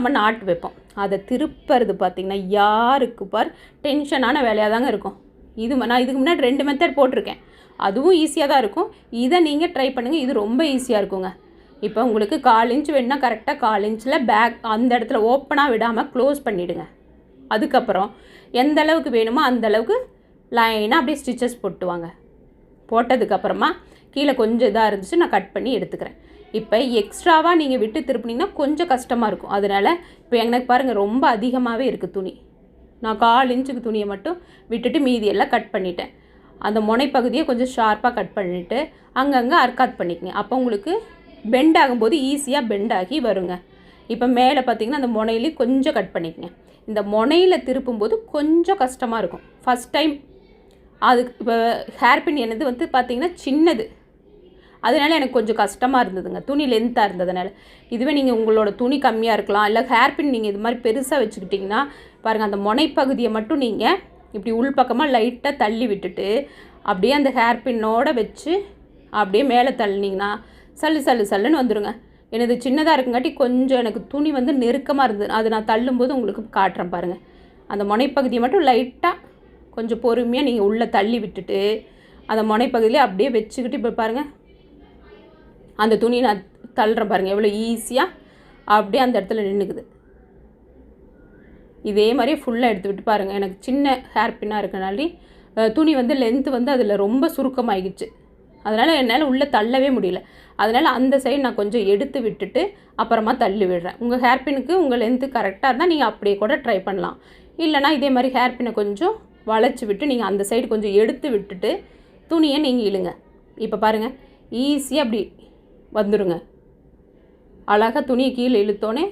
நம்ம நாட்டு வைப்போம். அதை திருப்புறது பார்த்திங்கன்னா யாருக்கு பார் டென்ஷனான வேலையாக தாங்க இருக்கும். நான் இதுக்கு முன்னாடி 2 மெத்தட் போட்டிருக்கேன். அதுவும் ஈஸியாக தான் இருக்கும். இதை நீங்கள் ட்ரை பண்ணுங்கள். இது ரொம்ப ஈஸியாக இருக்குங்க. இப்போ உங்களுக்கு 1/4 இன்ச் வேணுன்னா கரெக்டாக 1/4 இன்ச்சில் பேக் அந்த இடத்துல ஓப்பனாக விடாமல் க்ளோஸ் பண்ணிவிடுங்க. அதுக்கப்புறம் எந்த அளவுக்கு வேணுமோ அந்த அளவுக்கு லைனாக அப்படியே ஸ்டிச்சஸ் போட்டுவாங்க. போட்டதுக்கப்புறமா கீழே கொஞ்சம் இதாக இருந்துச்சு, நான் கட் பண்ணி எடுத்துக்கிறேன். இப்போ எக்ஸ்ட்ராவாக நீங்கள் விட்டு திருப்பினீங்கன்னா கொஞ்சம் கஷ்டமாக இருக்கும். அதனால் இப்போ எனக்கு பாருங்கள் ரொம்ப அதிகமாகவே இருக்குது துணி. நான் 1/4 இன்ச்சுக்கு துணியை மட்டும் விட்டுட்டு மீதியெல்லாம் கட் பண்ணிட்டேன். அந்த முனைப்பகுதியை கொஞ்சம் ஷார்ப்பாக கட் பண்ணிவிட்டு அங்கங்கே அர்க்காத் பண்ணிக்கங்க. அப்போ உங்களுக்கு பெண்ட் ஆகும்போது ஈஸியாக பெண்ட் ஆகி வருங்க. இப்போ மேலே பார்த்திங்கன்னா அந்த முனையிலையும் கொஞ்சம் கட் பண்ணிக்கங்க. இந்த முனையில் திருப்பும்போது கொஞ்சம் கஷ்டமாக இருக்கும் ஃபஸ்ட் டைம். அதுக்கு இப்போ ஹேர்பின் என்னது வந்து பார்த்திங்கன்னா சின்னது, அதனால் எனக்கு கொஞ்சம் கஷ்டமாக இருந்ததுங்க. துணி லென்த்தாக இருந்ததுனால. இதுவே நீங்கள் உங்களோட துணி கம்மியாக இருக்கலாம், இல்லை ஹேர்பின் நீங்கள் இது மாதிரி பெருசாக வச்சுக்கிட்டிங்கன்னா பாருங்கள், அந்த முனைப்பகுதியை மட்டும் நீங்கள் இப்படி உள்பக்கமாக லைட்டாக தள்ளி விட்டுட்டு அப்படியே அந்த ஹேர்பின்னோடு வச்சு அப்படியே மேலே தள்ளினீங்கன்னா சல்லுன்னு வந்துடுங்க. எனது சின்னதாக இருக்குங்காட்டி கொஞ்சம் எனக்கு துணி வந்து நெருக்கமாக இருந்தது. அது நான் தள்ளும்போது உங்களுக்கு காட்டுறேன் பாருங்கள். அந்த முனைப்பகுதியை மட்டும் லைட்டாக கொஞ்சம் பொறுமையாக நீங்கள் உள்ளே தள்ளி விட்டுட்டு அந்த முனைப்பகுதியிலே அப்படியே வச்சுக்கிட்டு இப்போ பாருங்கள் அந்த துணி நான் தள்ளுறேன் பாருங்கள் எவ்வளோ ஈஸியாக அப்படியே அந்த இடத்துல நின்றுக்குது. இதே மாதிரி ஃபுல்லாக எடுத்து விட்டு பாருங்கள். எனக்கு சின்ன ஹேர் பின்னாக இருக்கனாலே துணி வந்து லென்த்து வந்து அதில் ரொம்ப சுருக்கமாகிடுச்சு. அதனால் என்னால் உள்ளே தள்ளவே முடியல. அதனால் அந்த சைடு நான் கொஞ்சம் எடுத்து விட்டுட்டு அப்புறமா தள்ளி விடுறேன். உங்கள் ஹேர் பின்னுக்கு உங்கள் லென்த்து கரெக்டாக இருந்தால் நீங்கள் அப்படியே கூட ட்ரை பண்ணலாம். இல்லைனா இதே மாதிரி ஹேர் பின்னை கொஞ்சம் வளைச்சி விட்டு நீங்கள் அந்த சைடு கொஞ்சம் எடுத்து விட்டுட்டு துணியை நீங்கள் இழுங்க. இப்போ பாருங்கள் ஈஸியாக அப்படி வந்துடுங்க. அழகாக துணியை கீழே இழுத்தோன்னே